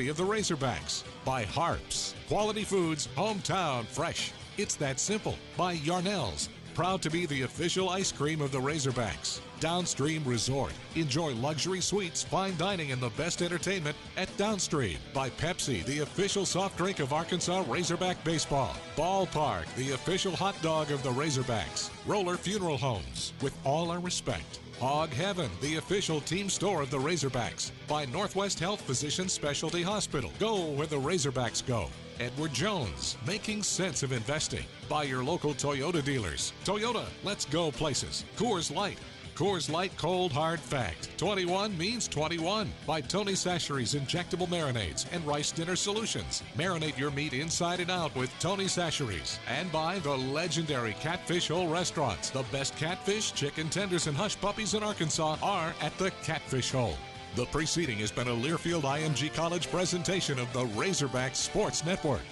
of the Razorbacks. By Harps, quality foods, hometown fresh. It's that simple. By Yarnell's, proud to be the official ice cream of the Razorbacks. Downstream Resort. Enjoy luxury suites, fine dining, and the best entertainment at Downstream. By Pepsi, the official soft drink of Arkansas Razorback Baseball. Ballpark, the official hot dog of the Razorbacks. Roller Funeral Homes. With all our respect. Hog Heaven, the official team store of the Razorbacks. By Northwest Health Physicians Specialty Hospital. Go where the Razorbacks go. Edward Jones, making sense of investing. By your local Toyota dealers. Toyota, let's go places. Coors Light. Coors Light Cold Hard Fact. 21 means 21. By Tony Chachere's Injectable Marinades and Rice Dinner Solutions. Marinate your meat inside and out with Tony Chachere's. And by the legendary Catfish Hole Restaurants. The best catfish, chicken tenders, and hush puppies in Arkansas are at the Catfish Hole. The preceding has been a Learfield IMG College presentation of the Razorback Sports Network.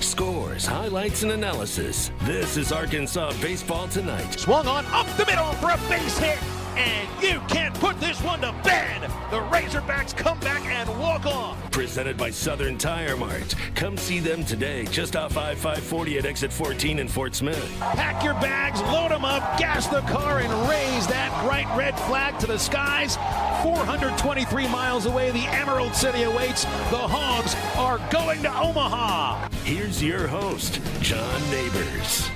Scores, highlights, and analysis. This is Arkansas Baseball Tonight. Swung on up the middle for a base hit, and you can't put this one to bed. The Razorbacks come back and walk off. Presented by Southern Tire Mart. Come see them today, just off I-540 at exit 14 in Fort Smith. Pack your bags, load them up, gas the car, and raise that bright red flag to the skies. 423 miles away, the Emerald City awaits. The Hogs are going to Omaha. Here's your host, John Neighbors.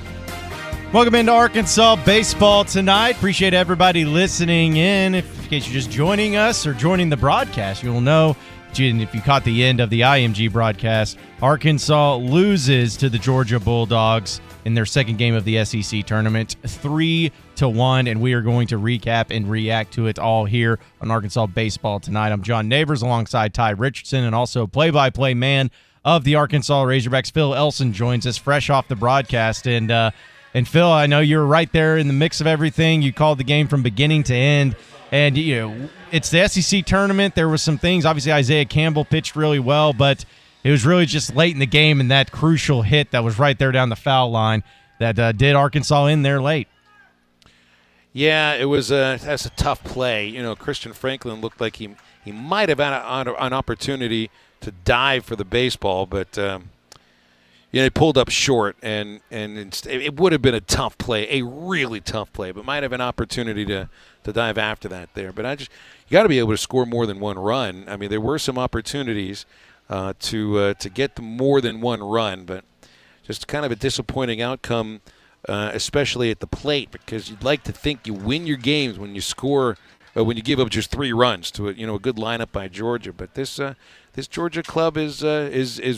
Welcome into Arkansas Baseball Tonight. Appreciate everybody listening in. In case you're just joining us or joining the broadcast, you'll know, if you caught the end of the IMG broadcast, Arkansas loses to the Georgia Bulldogs in their second game of the SEC tournament, 3-1, and we are going to recap and react to it all here on Arkansas Baseball Tonight. I'm John Neighbors alongside Ty Richardson and also play-by-play man of the Arkansas Razorbacks, Phil Elson, joins us fresh off the broadcast. And Phil, I know you're right there in the mix of everything. You called the game from beginning to end. And, you know, it's the SEC tournament. There were some things. Obviously, Isaiah Campbell pitched really well, but it was really just late in the game and that crucial hit that was right there down the foul line that did Arkansas in there late. Yeah, it was that's a tough play. You know, Christian Franklin looked like he might have had an opportunity to dive for the baseball, but he pulled up short, and it would have been a tough play, a really tough play, but might have an opportunity to dive after that there. But you got to be able to score more than one run. I mean, there were some opportunities to get more than one run, but just kind of a disappointing outcome, especially at the plate, because you'd like to think you win your games when you score, when you give up just 3 runs to a good lineup by Georgia. But this Georgia club is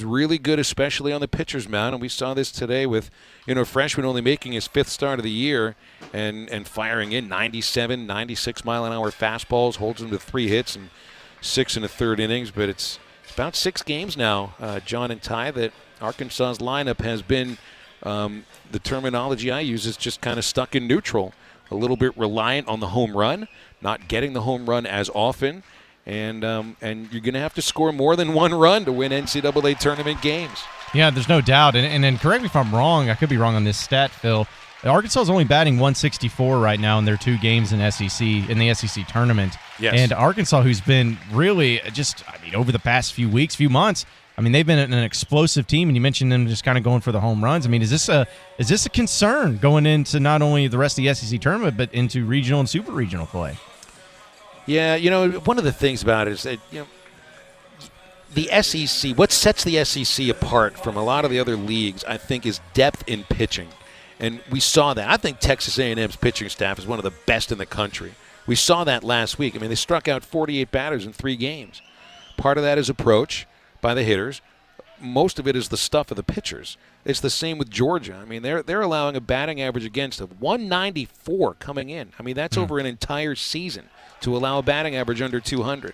really good, especially on the pitcher's mound, and we saw this today with a freshman only making his 5th start of the year and firing in 97, 96 mile-an-hour fastballs, holds him to 3 hits and 6 1/3 innings. But it's about 6 games now, John and Ty, that Arkansas's lineup has been, the terminology I use is just kind of stuck in neutral, a little bit reliant on the home run, not getting the home run as often. And you're going to have to score more than 1 run to win NCAA tournament games. Yeah, there's no doubt. And correct me if I'm wrong. I could be wrong on this stat, Phil. Arkansas is only batting 164 right now in their 2 games in the SEC tournament. Yes. And Arkansas, who's been really over the past few weeks, few months, they've been an explosive team, and you mentioned them just kind of going for the home runs. Is this a concern going into not only the rest of the SEC tournament, but into regional and super regional play? Yeah, one of the things about it is that, the SEC, what sets the SEC apart from a lot of the other leagues, I think, is depth in pitching. And we saw that. I think Texas A&M's pitching staff is one of the best in the country. We saw that last week. They struck out 48 batters in 3 games. Part of that is approach by the hitters. Most of it is the stuff of the pitchers. It's the same with Georgia. They're allowing a batting average against of 194 coming in. That's over an entire season to allow a batting average under 200.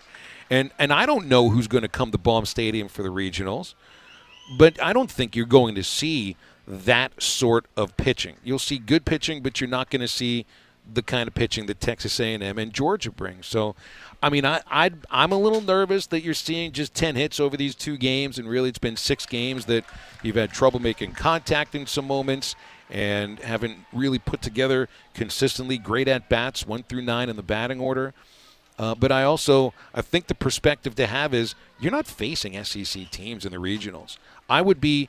And I don't know who's going to come to Baum Stadium for the regionals, but I don't think you're going to see that sort of pitching. You'll see good pitching, but you're not going to see the kind of pitching that Texas A&M and Georgia bring. So, I mean, I'm a little nervous that you're seeing just 10 hits over these 2 games, and really it's been 6 games that you've had trouble making contact in some moments and haven't really put together consistently great at-bats 1 through 9 in the batting order. But I think the perspective to have is you're not facing SEC teams in the regionals. I would be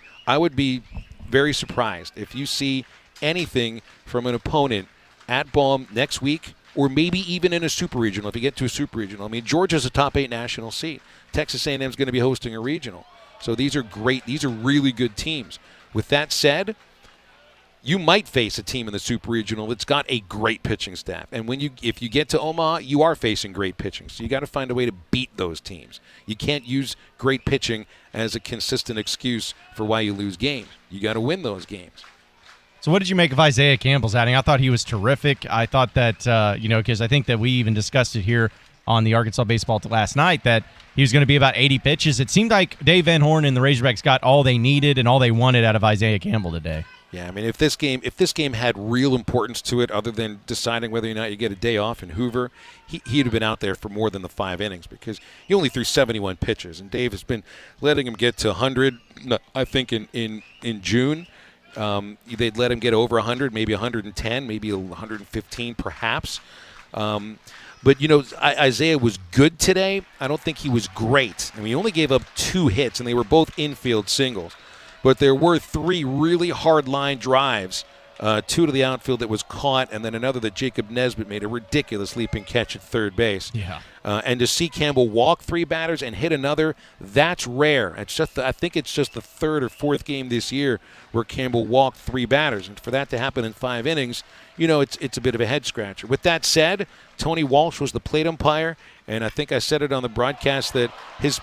very surprised if you see anything from an opponent at Baum next week, or maybe even in a super regional, if you get to a super regional. I mean, Georgia's a top 8 national seed. Texas A&M is going to be hosting a regional. So these are great. These are really good teams. With that said, you might face a team in the super regional that's got a great pitching staff. And if you get to Omaha, you are facing great pitching. So you got to find a way to beat those teams. You can't use great pitching as a consistent excuse for why you lose games. You got to win those games. So what did you make of Isaiah Campbell's outing? I thought he was terrific. I thought that, because I think that we even discussed it here on the Arkansas Baseball last night, that he was going to be about 80 pitches. It seemed like Dave Van Horn and the Razorbacks got all they needed and all they wanted out of Isaiah Campbell today. Yeah, I mean, if this game had real importance to it, other than deciding whether or not you get a day off in Hoover, he'd have been out there for more than the 5 innings, because he only threw 71 pitches, and Dave has been letting him get to 100. I think in June. They'd let him get over 100, maybe 110, maybe 115 perhaps. But, Isaiah was good today. I don't think he was great. I mean, he only gave up 2 hits, and they were both infield singles. But there were 3 really hard line drives, 2 to the outfield that was caught, and then another that Jacob Nesbitt made a ridiculous leaping catch at third base. Yeah. And to see Campbell walk 3 batters and hit another, that's rare. I think it's just the 3rd or 4th game this year where Campbell walked 3 batters. And for that to happen in 5 innings, it's a bit of a head scratcher. With that said, Tony Walsh was the plate umpire, and I think I said it on the broadcast that his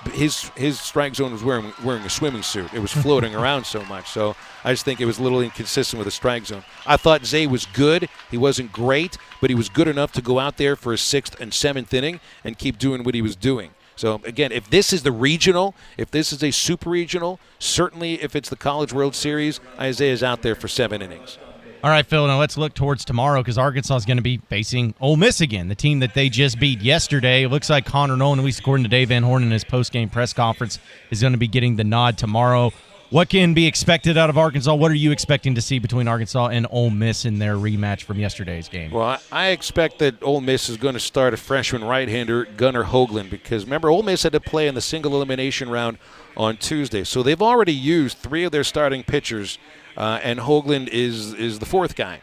strike zone was wearing a swimming suit. It was floating around so much. So I just think it was a little inconsistent with the strike zone. I thought Zay was good. He wasn't great, but he was good enough to go out there for his 6th and 7th inning and keep doing what he was doing. So, again, if this is the regional, if this is a super regional, certainly if it's the College World Series, Isaiah's out there for 7 innings. All right, Phil, now let's look towards tomorrow, because Arkansas is going to be facing Ole Miss again, the team that they just beat yesterday. It looks like Connor Nolan, at least according to Dave Van Horn in his post-game press conference, is going to be getting the nod tomorrow. What can be expected out of Arkansas? What are you expecting to see between Arkansas and Ole Miss in their rematch from yesterday's game? Well, I expect that Ole Miss is going to start a freshman right-hander, Gunnar Hoagland, because remember, Ole Miss had to play in the single elimination round on Tuesday. So they've already used 3 of their starting pitchers, and Hoagland is the 4th guy.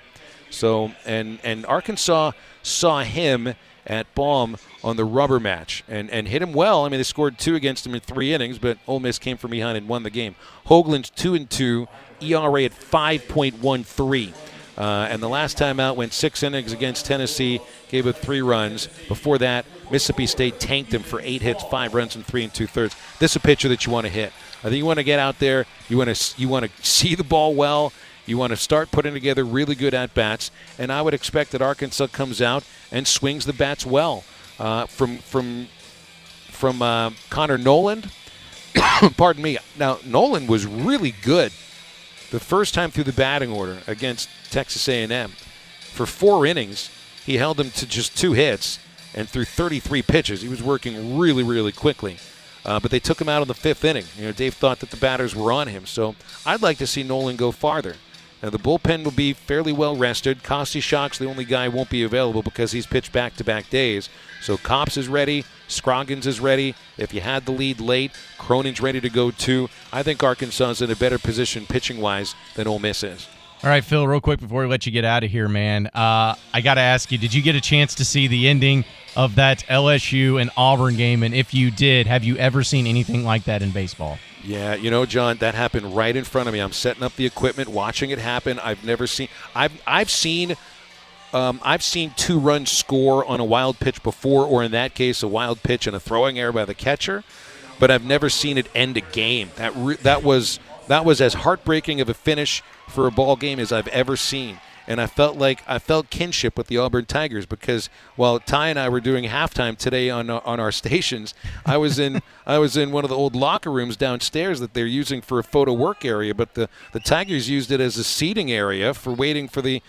So and Arkansas saw him at Baum on the rubber match and hit him well. I mean, they scored 2 against him in 3 innings, but Ole Miss came from behind and won the game. Hoagland's 2-2, ERA at 5.13. And the last time out went 6 innings against Tennessee, gave up 3 runs. Before that, Mississippi State tanked him for 8 hits, 5 runs, and 3 2/3. This is a pitcher that you want to hit. I think you want to get out there. You want to see the ball well. You want to start putting together really good at-bats. And I would expect that Arkansas comes out and swings the bats well. From Connor Nolan, pardon me. Now, Nolan was really good the first time through the batting order against Texas A&M. For 4 innings, he held them to just 2 hits and threw 33 pitches. He was working really, really quickly. But they took him out in the 5th inning. Dave thought that the batters were on him. So I'd like to see Nolan go farther. Now, the bullpen will be fairly well rested. Kosti Schock's the only guy who won't be available because he's pitched back-to-back days. So Kops is ready. Scroggins is ready. If you had the lead late, Cronin's ready to go too. I think Arkansas is in a better position pitching-wise than Ole Miss is. All right, Phil, real quick before we let you get out of here, man, I got to ask you, did you get a chance to see the ending of that LSU and Auburn game? And if you did, have you ever seen anything like that in baseball? Yeah, John, that happened right in front of me. I'm setting up the equipment, watching it happen. I've seen 2 runs score on a wild pitch before, or in that case, a wild pitch and a throwing error by the catcher, but I've never seen it end a game. That was as heartbreaking of a finish for a ball game as I've ever seen. And I felt kinship with the Auburn Tigers because while Ty and I were doing halftime today on our stations, I was in one of the old locker rooms downstairs that they're using for a photo work area, but the Tigers used it as a seating area for waiting for the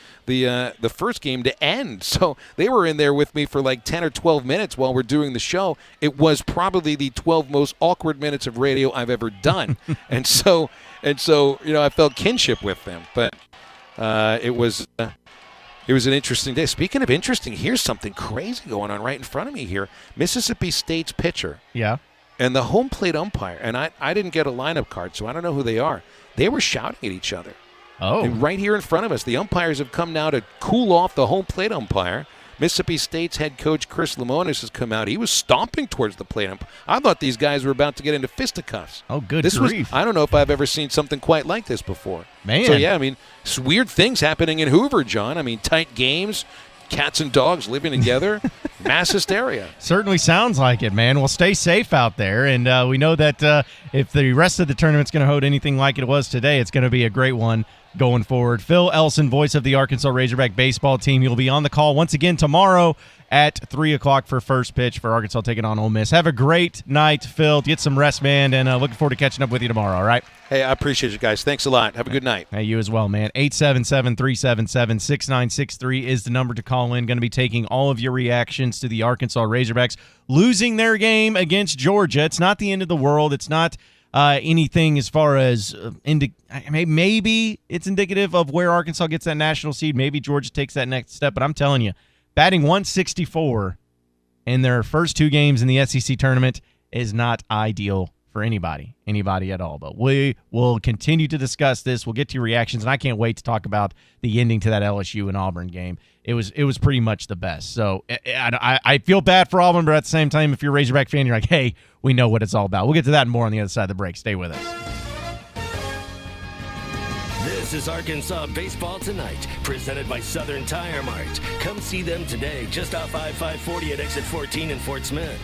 first game to end. So they were in there with me for like 10 or 12 minutes while we're doing the show. It was probably the 12 most awkward minutes of radio I've ever done. and so I felt kinship with them. But it was an interesting day. Speaking of interesting, here's something crazy going on right in front of me here. Mississippi State's pitcher. Yeah. And the home plate umpire. And I didn't get a lineup card, so I don't know who they are. They were shouting at each other. Oh. And right here in front of us, the umpires have come now to cool off the home plate umpire. Mississippi State's head coach Chris Lemonis has come out. He was stomping towards the plate umpire. I thought these guys were about to get into fisticuffs. Oh, good grief. I don't know if I've ever seen something quite like this before. Man. So, yeah, I mean, it's weird things happening in Hoover, John. I mean, tight games, cats and dogs living together, mass hysteria. Certainly sounds like it, man. Well, stay safe out there. And we know that if the rest of the tournament's going to hold anything like it was today, it's going to be a great one going forward. Phil Elson, voice of the Arkansas Razorback baseball team. You'll be on the call once again tomorrow at 3 o'clock for first pitch for Arkansas taking on Ole Miss. Have a great night, Phil. Get some rest, man, and looking forward to catching up with you tomorrow, all right? Hey, I appreciate you guys. Thanks a lot. Have a good night. Hey, you as well, man. 877-377-6963 is the number to call in. Going to be taking all of your reactions to the Arkansas Razorbacks losing their game against Georgia. It's not the end of the world. It's not anything as far as maybe it's indicative of where Arkansas gets that national seed. Maybe Georgia takes that next step. But I'm telling you, batting 164 in their first two games in the SEC tournament is not ideal for anybody at all. But we will continue to discuss this. We'll get to your reactions, and I can't wait to talk about the ending to that LSU and Auburn game. It was pretty much the best. So I feel bad for Auburn, but at the same time, if you're a Razorback fan, you're like, hey, we know what it's all about. We'll get to that and more on the other side of the break. Stay with us. This is Arkansas Baseball Tonight, presented by Southern Tire Mart. Come see them today, just off I-540 at exit 14 in Fort Smith.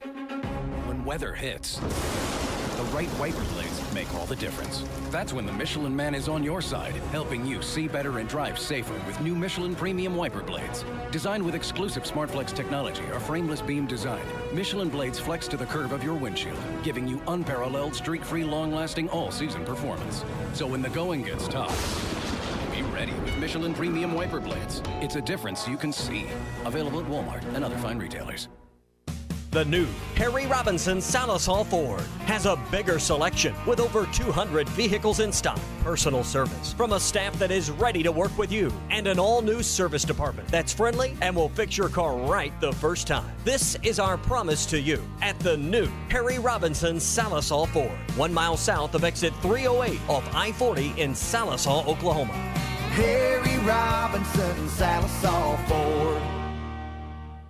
When weather hits, the right wiper blades make all the difference. That's when the Michelin Man is on your side, helping you see better and drive safer with new Michelin Premium Wiper Blades. Designed with exclusive SmartFlex technology or frameless beam design, Michelin blades flex to the curve of your windshield, giving you unparalleled, streak-free, long-lasting, all-season performance. So when the going gets tough, be ready with Michelin Premium Wiper Blades. It's a difference you can see. Available at Walmart and other fine retailers. The new Harry Robinson Salisal Ford has a bigger selection with over 200 vehicles in stock, personal service from a staff that is ready to work with you, and an all-new service department that's friendly and will fix your car right the first time. This is our promise to you at the new Harry Robinson Salisal Ford, 1 mile south of exit 308 off I-40 in Salisal, Oklahoma. Harry Robinson Salisal Ford.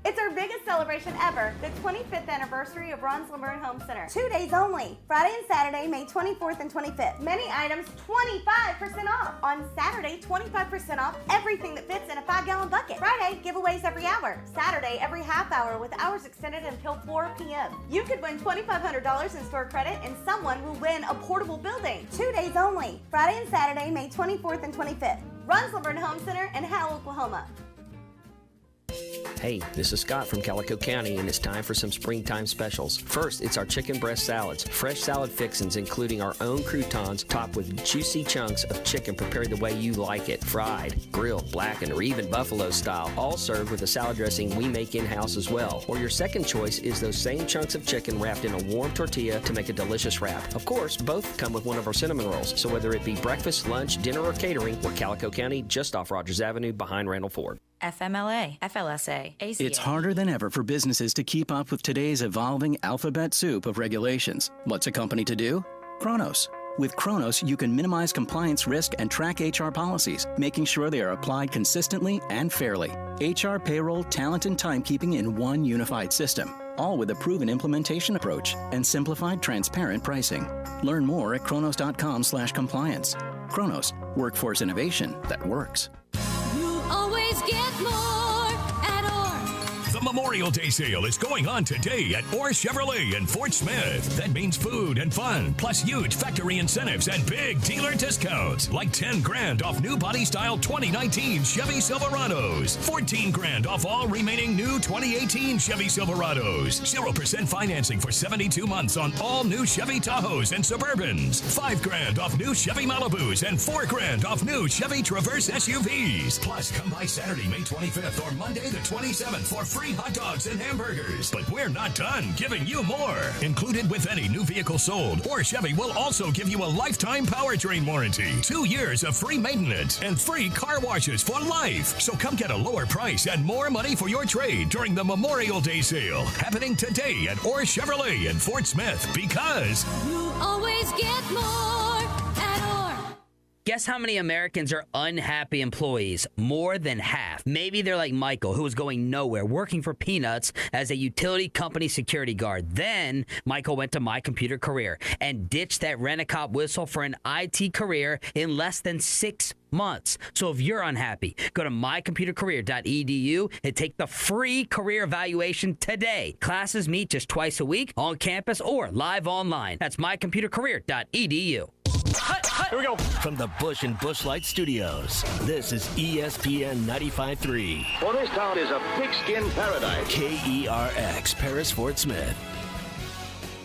It's our biggest celebration ever, the 25th anniversary of Ron's Lumber and Home Center. 2 days only, Friday and Saturday, May 24th and 25th. Many items 25% off. On Saturday, 25% off everything that fits in a 5-gallon bucket. Friday, giveaways every hour. Saturday, every half hour with hours extended until 4 p.m. You could win $2,500 in store credit and someone will win a portable building. 2 days only, Friday and Saturday, May 24th and 25th. Ron's Lumber and Home Center in Howell, Oklahoma. Hey, this is Scott from Calico County, and it's time for some springtime specials. First, it's our chicken breast salads. Fresh salad fixings, including our own croutons, topped with juicy chunks of chicken prepared the way you like it. Fried, grilled, blackened, or even buffalo style. All served with a salad dressing we make in-house as well. Or your second choice is those same chunks of chicken wrapped in a warm tortilla to make a delicious wrap. Of course, both come with one of our cinnamon rolls. So whether it be breakfast, lunch, dinner, or catering, we're Calico County, just off Rogers Avenue behind Randall Ford. FMLA, FLSA, ACA. It's harder than ever for businesses to keep up with today's evolving alphabet soup of regulations. What's a company to do? Kronos. With Kronos, you can minimize compliance risk and track HR policies, making sure they are applied consistently and fairly. HR, payroll, talent, and timekeeping in one unified system, all with a proven implementation approach and simplified, transparent pricing. Learn more at kronos.com/compliance. Kronos, workforce innovation that works. Always get more at Orr. The Memorial Day sale is going on today at Orr Chevrolet in Fort Smith. That means food and fun, plus huge factory incentives and big dealer discounts, like $10,000 off new body style 2019 Chevy Silverados, $14,000 off all remaining new 2018 Chevy Silverados, 0% financing for 72 months on all new Chevy Tahoes and Suburbans, $5,000 off new Chevy Malibus, and $4,000 off new Chevy Traverse SUVs. Plus, come by Saturday, May 25th or Monday the 27th for free hot dogs and hamburgers. But we're not done giving you more. Included with any new vehicle sold, Orr Chevy will also give you a lifetime powertrain warranty, 2 years of free maintenance, and free car washes for life. So come get a lower price and more money for your trade during the Memorial Day sale, happening today at Orr Chevrolet in Fort Smith, because you always get more at Orr. Guess how many Americans are unhappy employees? More than half. Maybe they're like Michael, who was going nowhere, working for peanuts as a utility company security guard. Then Michael went to My Computer Career and ditched that rent-a-cop whistle for an IT career in less than 6 months. So if you're unhappy, go to mycomputercareer.edu and take the free career evaluation today. Classes meet just twice a week on campus or live online. That's mycomputercareer.edu. Here we go. From the Bush and Bushlight Studios, this is ESPN 95.3. For this town is a pigskin paradise. KERX, Paris, Fort Smith.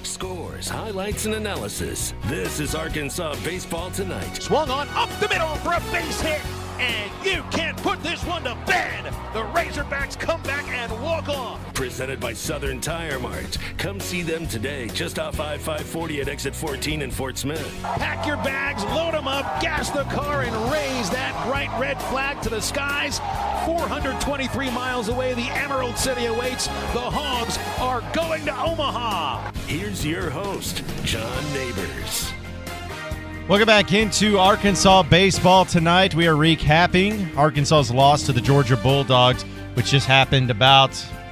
Scores, highlights, and analysis. This is Arkansas Baseball Tonight. Swung on up the middle for a base hit, and you can't put this one to bed. The Razorbacks come back and walk off. Presented by Southern Tire Mart. Come see them today, just off I-540 at exit 14 in Fort Smith. Pack your bags, load them up, gas the car, and raise that bright red flag to the skies. 423 miles away, the Emerald City awaits. The Hogs are going to Omaha. Here's your host, John Neighbors. Welcome back into Arkansas baseball tonight. We are recapping Arkansas's loss to the Georgia Bulldogs, which just happened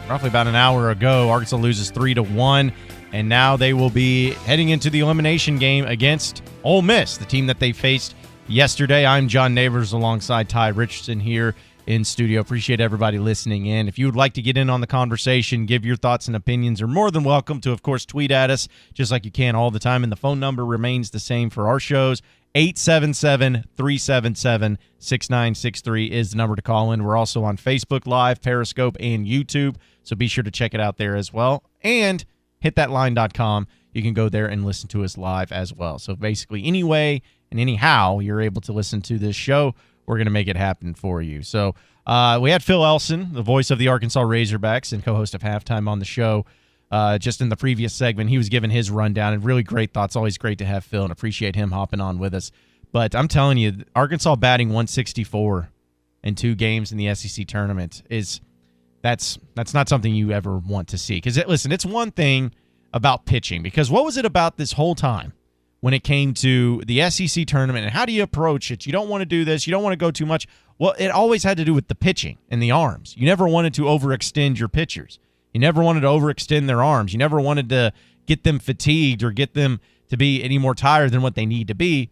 roughly about an hour ago. Arkansas loses 3-1, and now they will be heading into the elimination game against Ole Miss, the team that they faced yesterday. I'm John Neighbors alongside Ty Richardson here in studio. Appreciate everybody listening in. If you would like to get in on the conversation, give your thoughts and opinions, are more than welcome to, of course, tweet at us just like you can all the time. And the phone number remains the same for our shows. 877-377-6963 is the number to call in. We're also on Facebook Live, Periscope, and YouTube, so be sure to check it out there as well. And hitthatline.com. You can go there and listen to us live as well. So basically, any way and anyhow you're able to listen to this show, we're going to make it happen for you. So we had Phil Elson, the voice of the Arkansas Razorbacks and co-host of Halftime on the show, just in the previous segment. He was giving his rundown and really great thoughts. Always great to have Phil and appreciate him hopping on with us. But I'm telling you, Arkansas batting 164 in 2 games in the SEC tournament that's not something you ever want to see. Because, listen, it's one thing about pitching. Because what was it about this whole time when it came to the SEC tournament, and how do you approach it? You don't want to do this. You don't want to go too much. Well, it always had to do with the pitching and the arms. You never wanted to overextend your pitchers. You never wanted to overextend their arms. You never wanted to get them fatigued or get them to be any more tired than what they need to be.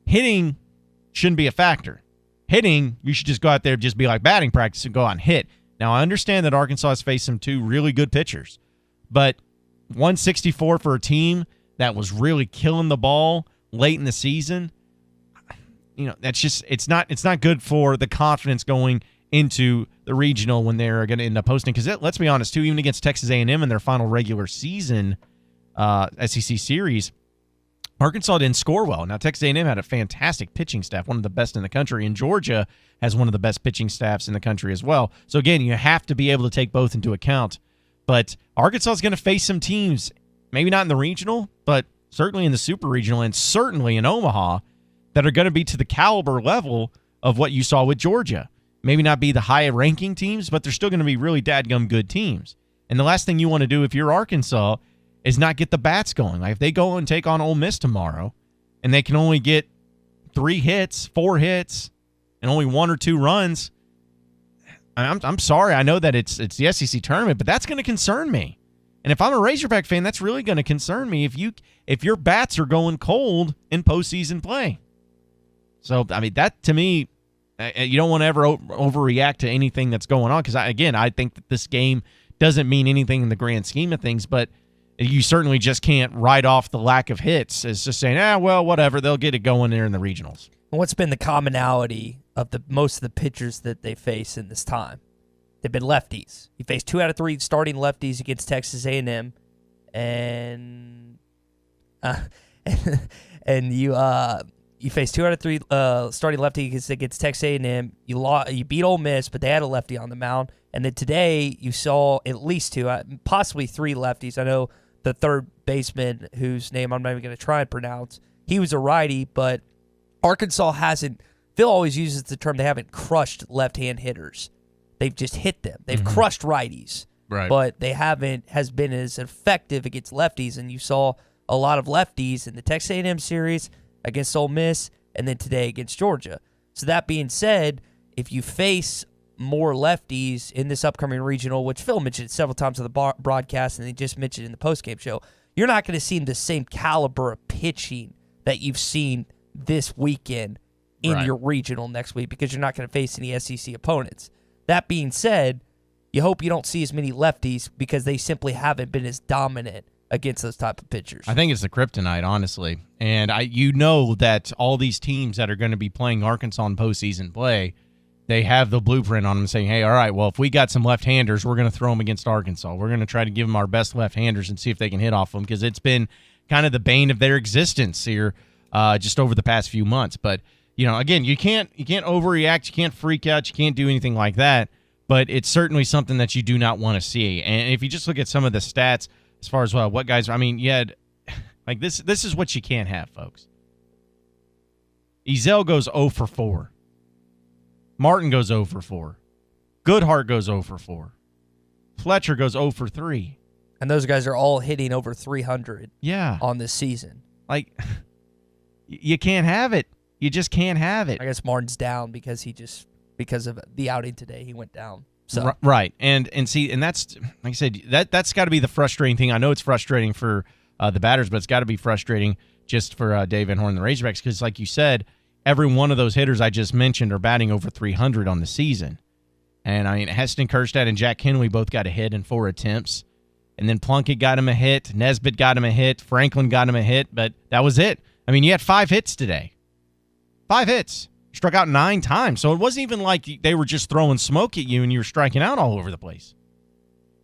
Hitting shouldn't be a factor. Hitting, you should just go out there, just be like batting practice and go out and hit. Now, I understand that Arkansas has faced some 2 really good pitchers, but 164 for a team that was really killing the ball late in the season, that's just it's not good for the confidence going into the regional when they're going to end up hosting. Because let's be honest, too, even against Texas A&M in their final regular season SEC series, Arkansas didn't score well. Now, Texas A&M had a fantastic pitching staff, one of the best in the country, and Georgia has one of the best pitching staffs in the country as well. So, again, you have to be able to take both into account. But Arkansas is going to face some teams, maybe not in the regional, but certainly in the super regional and certainly in Omaha, that are going to be to the caliber level of what you saw with Georgia. Maybe not be the high-ranking teams, but they're still going to be really dadgum good teams. And the last thing you want to do if you're Arkansas is not get the bats going. Like if they go and take on Ole Miss tomorrow and they can only get 3 hits, 4 hits, and only 1 or 2 runs, I'm sorry. I know that it's the SEC tournament, but that's going to concern me. And if I'm a Razorback fan, that's really going to concern me if your bats are going cold in postseason play. So, I mean, that to me, you don't want to ever overreact to anything that's going on because, I think that this game doesn't mean anything in the grand scheme of things, but you certainly just can't write off the lack of hits as just saying, well, whatever, they'll get it going there in the regionals. What's been the commonality of most of the pitchers that they face in this time? They've been lefties. You face 2 out of 3 starting lefties against Texas A&M, and you face 2 out of 3 starting lefties against Texas A&M. You beat Ole Miss, but they had a lefty on the mound. And then today you saw at least 2, possibly 3 lefties. I know the third baseman, whose name I'm not even going to try and pronounce, he was a righty, but Arkansas hasn't. Phil always uses the term they haven't crushed left-hand hitters. They've just hit them. They've crushed righties, but they haven't has been as effective against lefties. And you saw a lot of lefties in the Texas A&M series against Ole Miss, and then today against Georgia. So that being said, if you face more lefties in this upcoming regional, which Phil mentioned several times on the broadcast, and he just mentioned in the postgame show, you're not going to see the same caliber of pitching that you've seen this weekend in your regional next week, because you're not going to face any SEC opponents. That being said, you hope you don't see as many lefties because they simply haven't been as dominant against those type of pitchers. I think it's the kryptonite, honestly. And you know that all these teams that are going to be playing Arkansas in postseason play, they have the blueprint on them saying, hey, all right, well, if we got some left-handers, we're going to throw them against Arkansas. We're going to try to give them our best left-handers and see if they can hit off them, because it's been kind of the bane of their existence here just over the past few months. But, again, you can't overreact. You can't freak out. You can't do anything like that. But it's certainly something that you do not want to see. And if you just look at some of the stats as far as what guys, you had like this is what you can't have, folks. Ezell goes 0 for 4. Martin goes 0 for 4. Goodhart goes 0 for 4. Fletcher goes 0 for 3. And those guys are all hitting over 300 on this season. Like, you can't have it. You just can't have it. I guess Martin's down because of the outing today, he went down. So. Right. And see, and that's, like I said, that's got to be the frustrating thing. I know it's frustrating for the batters, but it's got to be frustrating just for Dave Van Horn and the Razorbacks, because, like you said, every one of those hitters I just mentioned are batting over 300 on the season. And, Heston Kjerstad and Jack Henley both got a hit in 4 attempts. And then Plunkett got him a hit. Nesbitt got him a hit. Franklin got him a hit. But that was it. You had 5 hits today. 5 hits. Struck out 9 times. So it wasn't even like they were just throwing smoke at you and you were striking out all over the place.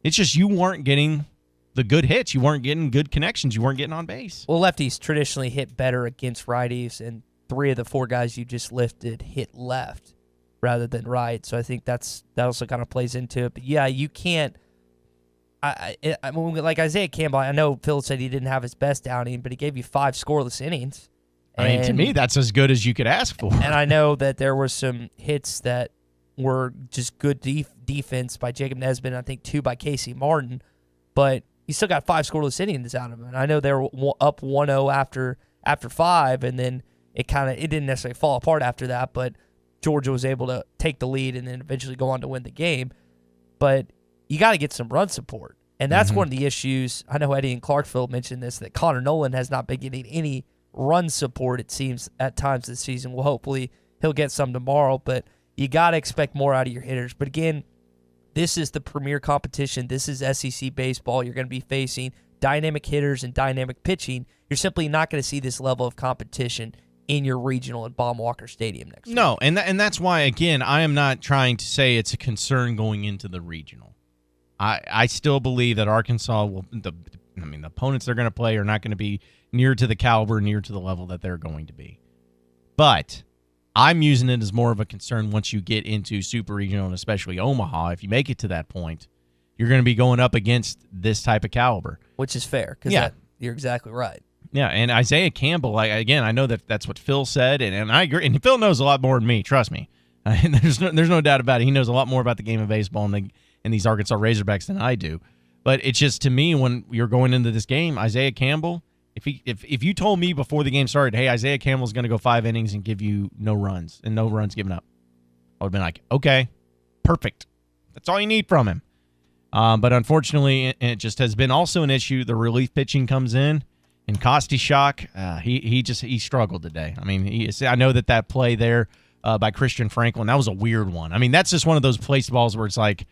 It's just you weren't getting the good hits. You weren't getting good connections. You weren't getting on base. Well, lefties traditionally hit better against righties, and 3 of the 4 guys you just listed hit left rather than right. So I think that also kind of plays into it. But, yeah, you can't like Isaiah Campbell, I know Phil said he didn't have his best outing, but he gave you 5 scoreless innings. To me, that's as good as you could ask for. And I know that there were some hits that were just good defense by Jacob Nesbitt, and I think 2 by Casey Martin, but you still got 5 scoreless innings out of him. And I know they were up 1-0 after 5, and then it didn't necessarily fall apart after that, but Georgia was able to take the lead and then eventually go on to win the game. But you got to get some run support, and that's one of the issues. I know Eddie and Clarkville mentioned this, that Connor Nolan has not been getting any run support, it seems, at times this season. Well, hopefully he'll get some tomorrow, but you got to expect more out of your hitters. But again, this is the premier competition. This is SEC baseball. You're going to be facing dynamic hitters and dynamic pitching. You're simply not going to see this level of competition in your regional at Baum-Walker Stadium next week. No, and that's why, again, I am not trying to say it's a concern going into the regional. I still believe that Arkansas will the opponents they're going to play are not going to be near to the caliber, near to the level that they're going to be. But I'm using it as more of a concern once you get into super regional, and especially Omaha. If you make it to that point, you're going to be going up against this type of caliber. Which is fair, because you're exactly right. Yeah, and Isaiah Campbell, again, I know that's what Phil said, and I agree. And Phil knows a lot more than me, trust me. There's no doubt about it. He knows a lot more about the game of baseball and these Arkansas Razorbacks than I do. But it's just, to me, when you're going into this game, Isaiah Campbell, if you told me before the game started, hey, Isaiah Campbell's going to go 5 innings and give you no runs and no runs given up, I would have been like, okay, perfect. That's all you need from him. But unfortunately, it just has been also an issue. The relief pitching comes in, and Kostichak, he struggled today. I know that play there by Christian Franklin, that was a weird one. That's just one of those place balls where it's like,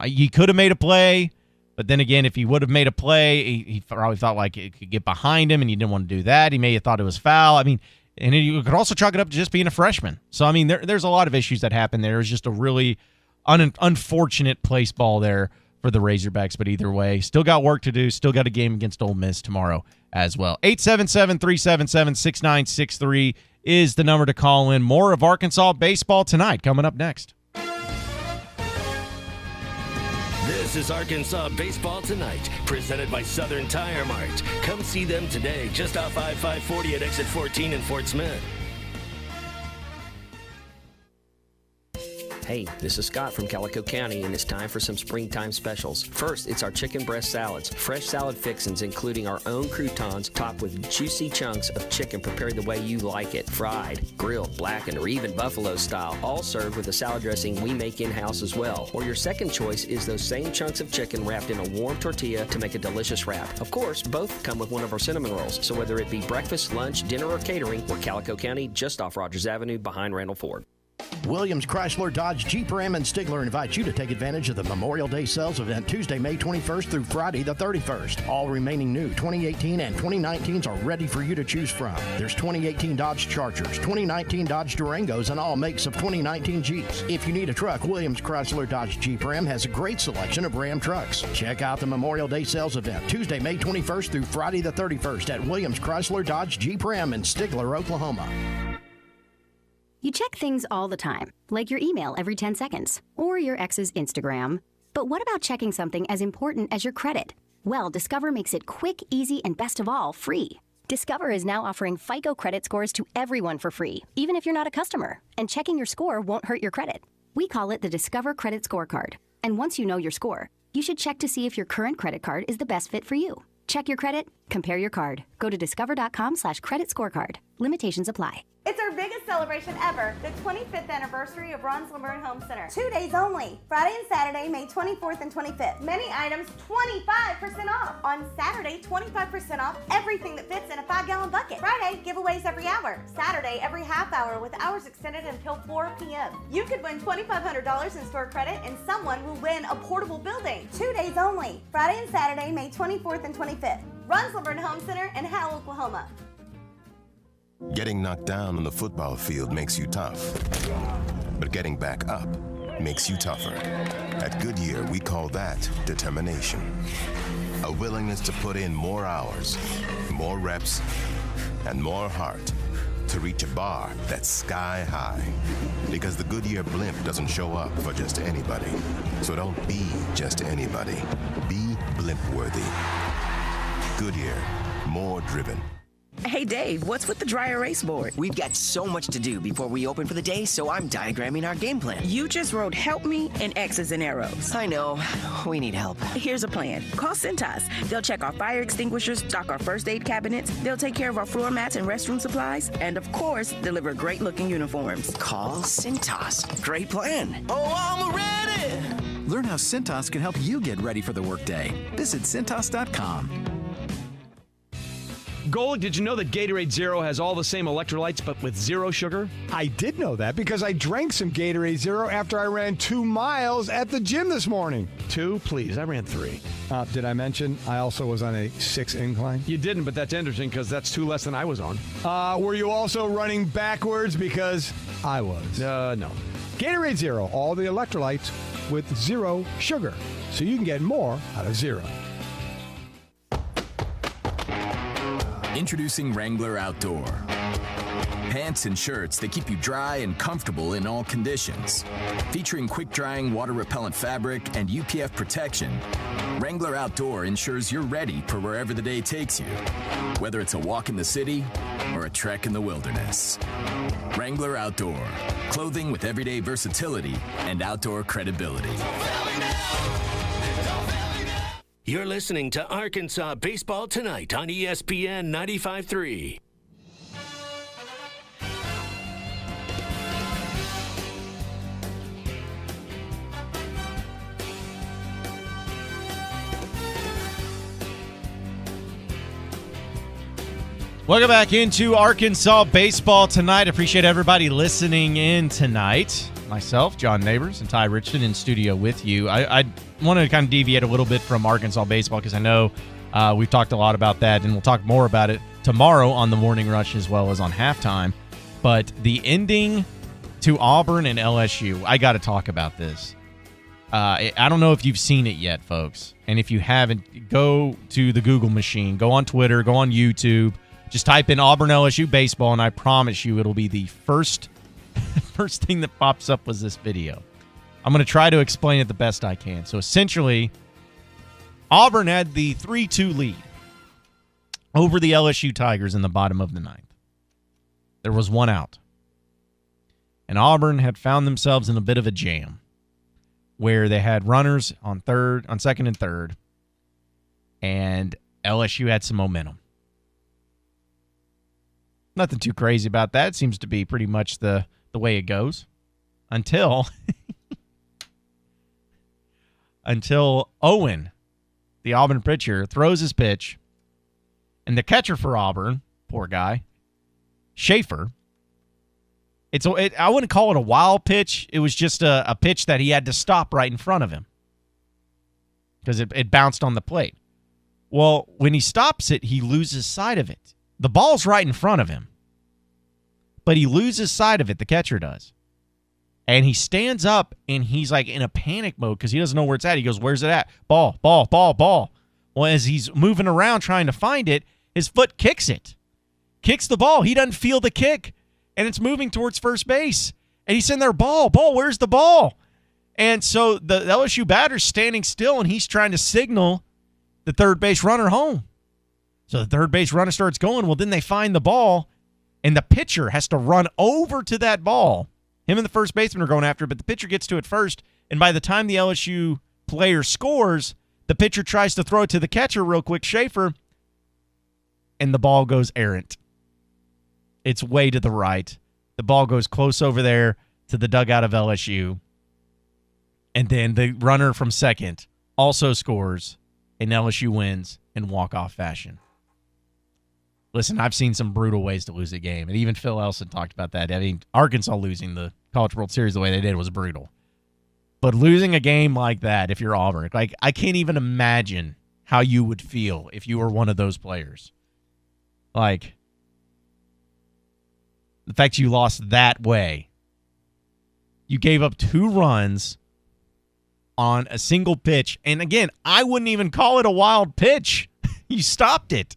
He could have made a play, but then again, if he would have made a play, he probably thought like it could get behind him, and he didn't want to do that. He may have thought it was foul. I mean, and you could also chalk it up to just being a freshman. So, I mean, there's a lot of issues that happen there. It was just a really unfortunate place ball there for the Razorbacks, but either way, still got work to do, still got a game against Ole Miss tomorrow as well. 877-377-6963 is the number to call in. More of Arkansas baseball tonight coming up next. This is Arkansas Baseball Tonight, presented by Southern Tire Mart. Come see them today, just off I-540 at exit 14 in Fort Smith. Hey, this is Scott from Calico County, and it's time for some springtime specials. First, it's our chicken breast salads. Fresh salad fixins, including our own croutons, topped with juicy chunks of chicken prepared the way you like it. Fried, grilled, blackened, or even buffalo style. All served with a salad dressing we make in-house as well. Or your second choice is those same chunks of chicken wrapped in a warm tortilla to make a delicious wrap. Of course, both come with one of our cinnamon rolls. So whether it be breakfast, lunch, dinner, or catering, we're Calico County, just off Rogers Avenue behind Randall Ford. Williams, Chrysler, Dodge, Jeep, Ram, and Stigler invite you to take advantage of the Memorial Day sales event Tuesday, May 21st through Friday the 31st. All remaining new 2018 and 2019s are ready for you to choose from. There's 2018 Dodge Chargers, 2019 Dodge Durangos, and all makes of 2019 Jeeps. If you need a truck, Williams, Chrysler, Dodge, Jeep, Ram has a great selection of Ram trucks. Check out the Memorial Day sales event Tuesday, May 21st through Friday the 31st at Williams, Chrysler, Dodge, Jeep, Ram in Stigler, Oklahoma. You check things all the time, like your email every 10 seconds, or your ex's Instagram. But what about checking something as important as your credit? Well, Discover makes it quick, easy, and best of all, free. Discover is now offering FICO credit scores to everyone for free, even if you're not a customer. And checking your score won't hurt your credit. We call it the Discover Credit Scorecard. And once you know your score, you should check to see if your current credit card is the best fit for you. Check your credit, compare your card. Go to discover.com/credit scorecard. Limitations apply. It's our biggest celebration ever, the 25th anniversary of Ron's Lumber and Home Center. 2 days only, Friday and Saturday, May 24th and 25th. Many items 25% off. On Saturday, 25% off everything that fits in a 5-gallon bucket. Friday, giveaways every hour. Saturday, every half hour with hours extended until 4 p.m. You could win $2,500 in store credit and someone will win a portable building. 2 days only, Friday and Saturday, May 24th and 25th. Ron's Lumber and Home Center in Howell, Oklahoma. Getting knocked down on the football field makes you tough, but getting back up makes you tougher. At Goodyear, we call that determination. A willingness to put in more hours, more reps, and more heart to reach a bar that's sky high. Because the Goodyear blimp doesn't show up for just anybody. So don't be just anybody. Be blimp-worthy. Goodyear, more driven. Hey Dave, what's with the dry erase board? We've got so much to do before we open for the day, so I'm diagramming our game plan. You just wrote help me and X's and arrows. I know. We need help. Here's a plan. Call Cintas. They'll check our fire extinguishers, stock our first aid cabinets, they'll take care of our floor mats and restroom supplies, and of course, deliver great looking uniforms. Call Cintas. Great plan. Oh, I'm ready! Learn how Cintas can help you get ready for the workday. Visit Cintas.com. Golic, did you know that Gatorade Zero has all the same electrolytes but with zero sugar? I did know that because I drank some Gatorade Zero after I ran 2 miles at the gym this morning. 2? Please, I ran 3. Did I mention I also was on a 6 incline? You didn't, but that's interesting because that's 2 less than I was on. Were you also running backwards because I was? No. Gatorade Zero, all the electrolytes with zero sugar, so you can get more out of zero. Introducing Wrangler Outdoor. Pants and shirts that keep you dry and comfortable in all conditions. Featuring quick-drying, water-repellent fabric and UPF protection, Wrangler Outdoor ensures you're ready for wherever the day takes you, whether it's a walk in the city or a trek in the wilderness. Wrangler Outdoor. Clothing with everyday versatility and outdoor credibility. You're listening to Arkansas Baseball Tonight on ESPN 95.3. Welcome back into Arkansas Baseball Tonight. Appreciate everybody listening in tonight. myself, John Neighbors, and Ty Richardson in studio with you. I want to kind of deviate a little bit from Arkansas baseball because I know we've talked a lot about that, and we'll talk more about it tomorrow on the Morning Rush as well as on Halftime. But the ending to Auburn and LSU, I got to talk about this. I don't know if you've seen it yet, folks. And if you haven't, go to the Google machine. Go on Twitter. Go on YouTube. Just type in Auburn LSU baseball, and I promise you it'll be the first thing that pops up was this video. I'm going to try to explain it the best I can. So essentially, Auburn had the 3-2 lead over the LSU Tigers in the bottom of the ninth. There was one out. And Auburn had found themselves in a bit of a jam where they had runners on second and third, and LSU had some momentum. Nothing too crazy about that. It seems to be pretty much the way it goes until Owen, the Auburn pitcher, throws his pitch, and the catcher for Auburn, poor guy, Schaefer, I wouldn't call it a wild pitch. It was just a pitch that he had to stop right in front of him because it bounced on the plate. Well, when he stops it, he loses sight of it. The ball's right in front of him, but he loses sight of it, the catcher does. And he stands up, and he's like in a panic mode because he doesn't know where it's at. He goes, where's it at? Ball, ball, ball, ball. Well, as he's moving around trying to find it, his foot kicks it. Kicks the ball. He doesn't feel the kick. And it's moving towards first base. And he's in there, ball, where's the ball? And so the LSU batter's standing still, and he's trying to signal the third base runner home. So the third base runner starts going. Well, then they find the ball, and the pitcher has to run over to that ball. Him and the first baseman are going after it, but the pitcher gets to it first. And by the time the LSU player scores, the pitcher tries to throw it to the catcher real quick, Schaefer, and the ball goes errant. It's way to the right. The ball goes close over there to the dugout of LSU. And then the runner from second also scores, and LSU wins in walk-off fashion. Listen, I've seen some brutal ways to lose a game, and even Phil Elson talked about that. I mean, Arkansas losing the College World Series the way they did was brutal. But losing a game like that, if you're Auburn, like I can't even imagine how you would feel if you were one of those players. Like, the fact you lost that way. You gave up 2 runs on a single pitch. And again, I wouldn't even call it a wild pitch. You stopped it.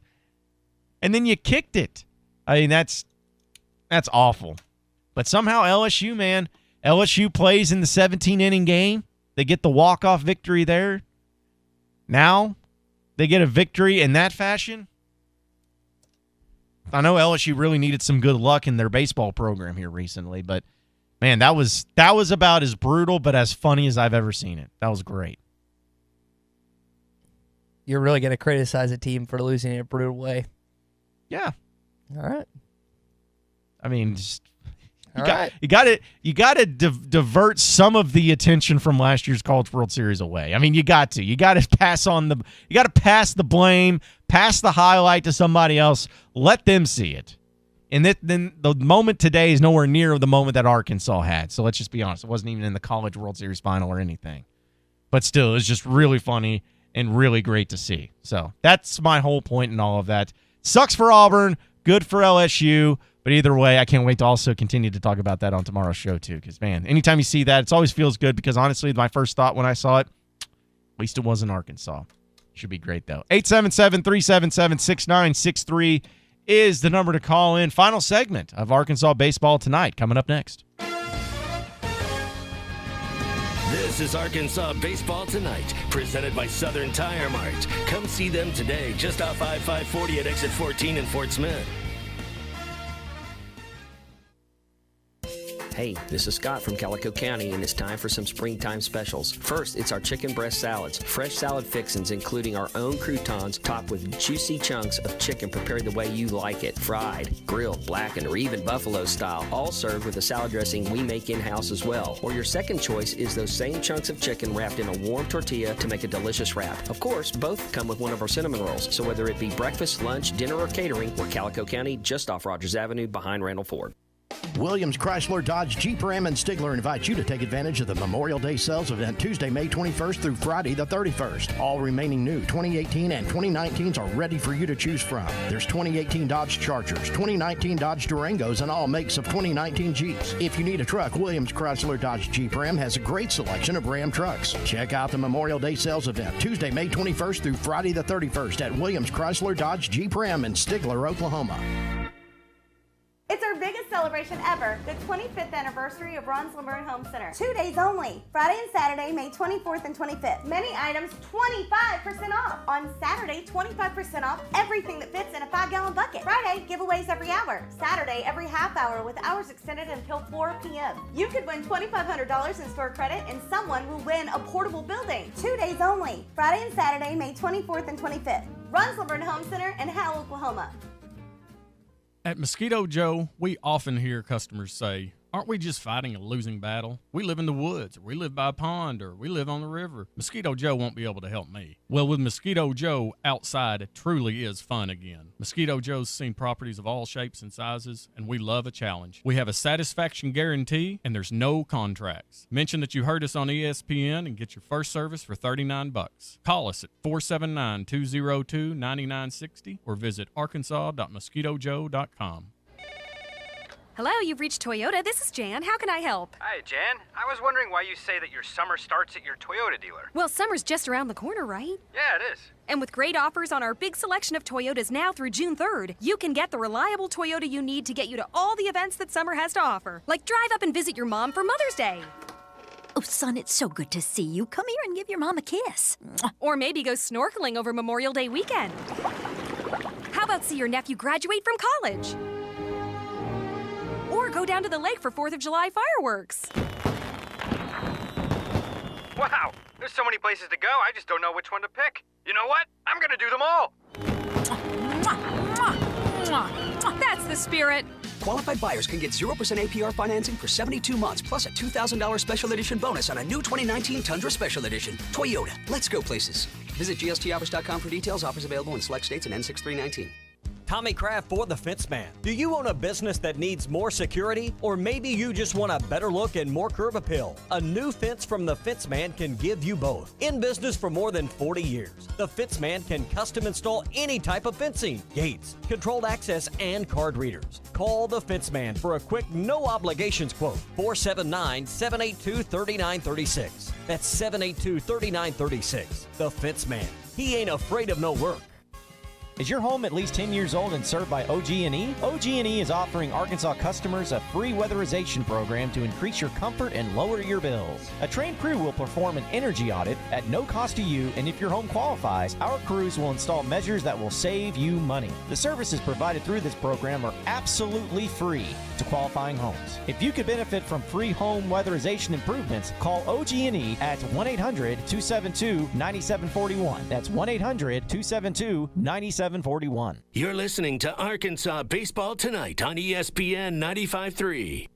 And then you kicked it. I mean, that's awful. But somehow LSU, man, LSU plays in the 17-inning game. They get the walk-off victory there. Now they get a victory in that fashion. I know LSU really needed some good luck in their baseball program here recently, but man, that was about as brutal but as funny as I've ever seen it. That was great. You're really going to criticize a team for losing in a brutal way. Yeah. All right. I mean, you got to divert some of the attention from last year's College World Series away. I mean, you got to pass the blame, pass the highlight to somebody else. Let them see it. And then the moment today is nowhere near the moment that Arkansas had. So let's just be honest. It wasn't even in the College World Series final or anything. But still, it's just really funny and really great to see. So that's my whole point in all of that. Sucks for Auburn, good for LSU. But either way, I can't wait to also continue to talk about that on tomorrow's show, too. Because, man, anytime you see that, it always feels good. Because, honestly, my first thought when I saw it, at least it wasn't Arkansas. Should be great, though. 877-377-6963 is the number to call in. Final segment of Arkansas Baseball Tonight coming up next. This is Arkansas Baseball Tonight, presented by Southern Tire Mart. Come see them today, just off I-540 at exit 14 in Fort Smith. Hey, this is Scott from Calico County, and it's time for some springtime specials. First, it's our chicken breast salads. Fresh salad fixings, including our own croutons, topped with juicy chunks of chicken prepared the way you like it. Fried, grilled, blackened, or even buffalo style. All served with a salad dressing we make in-house as well. Or your second choice is those same chunks of chicken wrapped in a warm tortilla to make a delicious wrap. Of course, both come with one of our cinnamon rolls. So whether it be breakfast, lunch, dinner, or catering, we're Calico County, just off Rogers Avenue behind Randall Ford. Williams, Chrysler, Dodge, Jeep, Ram, and Stigler invite you to take advantage of the Memorial Day sales event Tuesday, May 21st through Friday the 31st. All remaining new 2018 and 2019s are ready for you to choose from. There's 2018 Dodge Chargers, 2019 Dodge Durangos, and all makes of 2019 Jeeps. If you need a truck, Williams, Chrysler, Dodge, Jeep, Ram has a great selection of Ram trucks. Check out the Memorial Day sales event Tuesday, May 21st through Friday the 31st at Williams, Chrysler, Dodge, Jeep, Ram in Stigler, Oklahoma. It's our biggest celebration ever, the 25th anniversary of Ron's Lumber and Home Center. 2 days only, Friday and Saturday, May 24th and 25th. Many items 25% off. On Saturday, 25% off everything that fits in a 5-gallon bucket. Friday, giveaways every hour. Saturday, every half hour with hours extended until 4 p.m. You could win $2,500 in store credit and someone will win a portable building. 2 days only, Friday and Saturday, May 24th and 25th. Ron's Lumber and Home Center in Howell, Oklahoma. At Mosquito Joe, we often hear customers say, aren't we just fighting a losing battle? We live in the woods, or we live by a pond, or we live on the river. Mosquito Joe won't be able to help me. Well, with Mosquito Joe, outside truly is fun again. Mosquito Joe's seen properties of all shapes and sizes, and we love a challenge. We have a satisfaction guarantee, and there's no contracts. Mention that you heard us on ESPN and get your first service for $39. Call us at 479-202-9960 or visit arkansas.mosquitojoe.com. Hello, you've reached Toyota. This is Jan. How can I help? Hi, Jan. I was wondering why you say that your summer starts at your Toyota dealer. Well, summer's just around the corner, right? Yeah, it is. And with great offers on our big selection of Toyotas now through June 3rd, you can get the reliable Toyota you need to get you to all the events that summer has to offer. Like drive up and visit your mom for Mother's Day. Oh, son, it's so good to see you. Come here and give your mom a kiss. Or maybe go snorkeling over Memorial Day weekend. How about see your nephew graduate from college? Or go down to the lake for 4th of July fireworks. Wow, there's so many places to go, I just don't know which one to pick. You know what? I'm gonna do them all. That's the spirit. Qualified buyers can get 0% APR financing for 72 months, plus a $2,000 special edition bonus on a new 2019 Tundra Special Edition. Toyota, let's go places. Visit GSToffers.com for details. Offers available in select states and N6319. Tommy Kraft for The Fence Man. Do you own a business that needs more security? Or maybe you just want a better look and more curb appeal? A new fence from The Fence Man can give you both. In business for more than 40 years, The Fence Man can custom install any type of fencing, gates, controlled access, and card readers. Call The Fence Man for a quick, no obligations quote. 479-782-3936. That's 782-3936. The Fence Man. He ain't afraid of no work. Is your home at least 10 years old and served by OG&E? OG&E is offering Arkansas customers a free weatherization program to increase your comfort and lower your bills. A trained crew will perform an energy audit at no cost to you, and if your home qualifies, our crews will install measures that will save you money. The services provided through this program are absolutely free to qualifying homes. If you could benefit from free home weatherization improvements, call OG&E at 1-800-272-9741. That's 1-800-272-9741. You're listening to Arkansas Baseball Tonight on ESPN 95.3.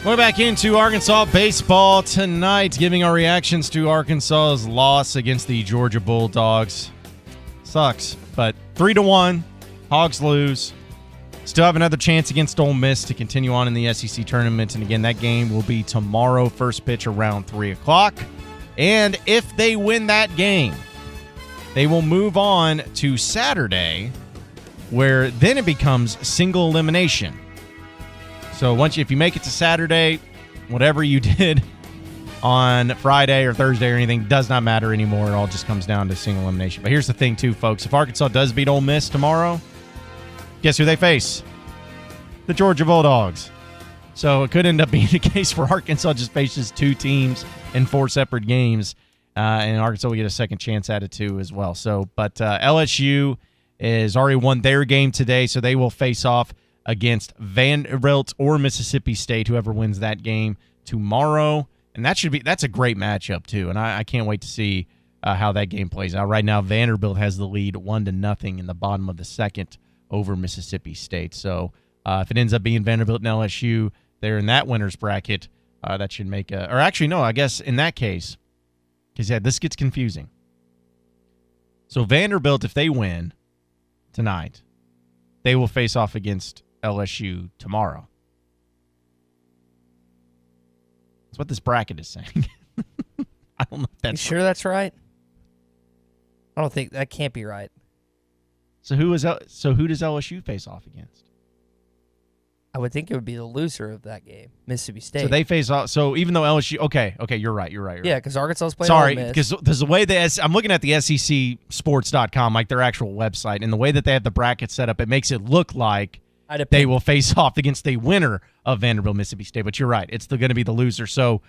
We're back into Arkansas Baseball Tonight, giving our reactions to Arkansas's loss against the Georgia Bulldogs. Sucks, but 3-1, Hogs lose. Still have another chance against Ole Miss to continue on in the SEC tournament. And again, that game will be tomorrow, first pitch around 3 o'clock. And if they win that game, they will move on to Saturday, where then it becomes single elimination. So if you make it to Saturday, whatever you did on Friday or Thursday or anything does not matter anymore. It all just comes down to single elimination. But here's the thing, too, folks. If Arkansas does beat Ole Miss tomorrow, guess who they face? The Georgia Bulldogs. So it could end up being the case where Arkansas just faces two teams in 4 separate games, and Arkansas will get a second chance at it too as well. So, but LSU has already won their game today, so they will face off against Vanderbilt or Mississippi State, whoever wins that game tomorrow, and that's a great matchup too. And I can't wait to see how that game plays out. Right now, Vanderbilt has the lead 1-0 in the bottom of the second over Mississippi State. So if it ends up being Vanderbilt and LSU, they're in that winner's bracket. That should make I guess in that case, because this gets confusing. So Vanderbilt, if they win tonight, they will face off against LSU tomorrow. That's what this bracket is saying. I don't know if that's sure that's right? I don't think that can't be right. So who does LSU face off against? I would think it would be the loser of that game, Mississippi State. So they face off. So even though LSU, okay, you're right. Yeah, because Arkansas's playing. Sorry, because there's a way that I'm looking at the SECsports.com, like their actual website, and the way that they have the bracket set up, it makes it look like they will face off against the winner of Vanderbilt Mississippi State. But you're right, it's going to be the loser. So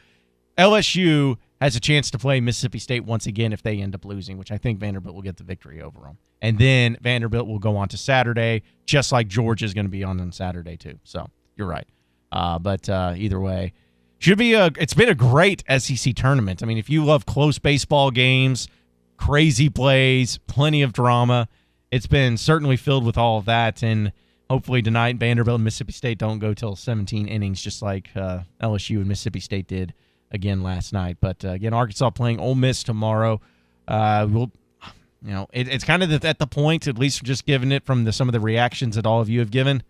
LSU has a chance to play Mississippi State once again if they end up losing, which I think Vanderbilt will get the victory over them. And then Vanderbilt will go on to Saturday, just like Georgia is going to be on Saturday too. So you're right. But either way, it's been a great SEC tournament. I mean, if you love close baseball games, crazy plays, plenty of drama, it's been certainly filled with all of that. And hopefully tonight, Vanderbilt and Mississippi State don't go till 17 innings, just like LSU and Mississippi State did again last night. But again, Arkansas playing Ole Miss tomorrow. It's kind of at the point, at least just giving it from some of the reactions that all of you have given.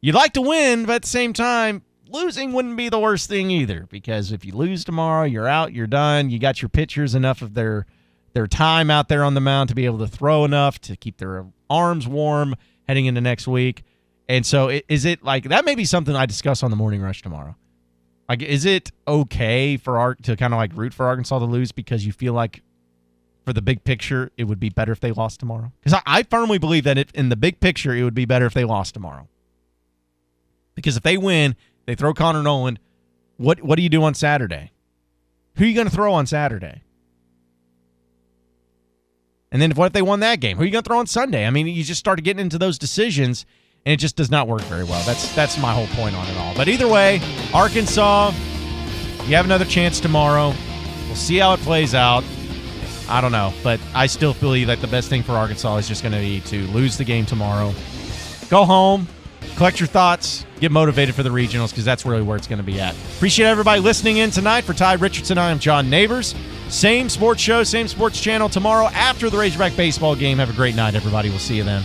You'd like to win, but at the same time, losing wouldn't be the worst thing either, because if you lose tomorrow, you're out, you're done. You got your pitchers enough of their time out there on the mound to be able to throw enough to keep their arms warm heading into next week. And so is it like that may be something I discuss on the Morning Rush tomorrow. Like, is it okay to kind of like root for Arkansas to lose because you feel like for the big picture it would be better if they lost tomorrow? Because I firmly believe that in the big picture it would be better if they lost tomorrow. Because if they win, they throw Connor Noland, what do you do on Saturday? Who are you going to throw on Saturday? And then what if they won that game? Who are you going to throw on Sunday? I mean, you just start getting into those decisions, and it just does not work very well. That's my whole point on it all. But either way, Arkansas, you have another chance tomorrow. We'll see how it plays out. I don't know, but I still believe that the best thing for Arkansas is just going to be to lose the game tomorrow. Go home, collect your thoughts, get motivated for the regionals, because that's really where it's going to be at. Appreciate everybody listening in tonight. For Ty Richardson, I am John Neighbors. Same sports show, same sports channel tomorrow after the Razorback baseball game. Have a great night, everybody. We'll see you then.